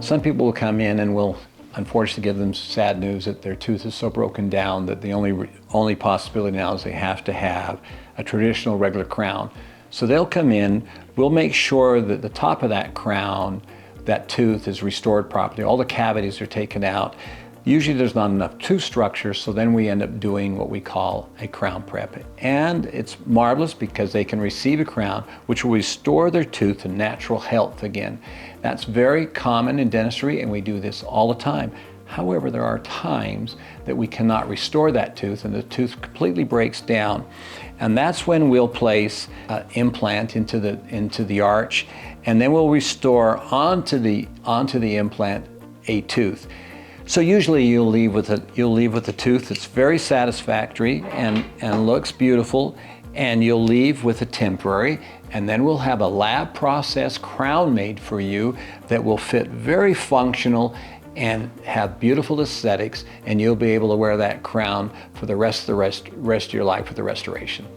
Some people will come in and we'll unfortunately give them sad news that their tooth is so broken down that the only possibility now is they have to have a traditional regular crown. So they'll come in, we'll make sure that the top of that crown, that tooth is restored properly, all the cavities are taken out. Usually there's not enough tooth structure, so then we end up doing what we call a crown prep. And it's marvelous because they can receive a crown which will restore their tooth to natural health again. That's very common in dentistry and we do this all the time. However, there are times that we cannot restore that tooth and the tooth completely breaks down. And that's when we'll place an implant into the arch, and then we'll restore onto the implant a tooth. So usually you'll leave with a tooth that's very satisfactory and looks beautiful, and you'll leave with a temporary, and then we'll have a lab process crown made for you that will fit very functional and have beautiful aesthetics, and you'll be able to wear that crown for the rest of your life with the restoration.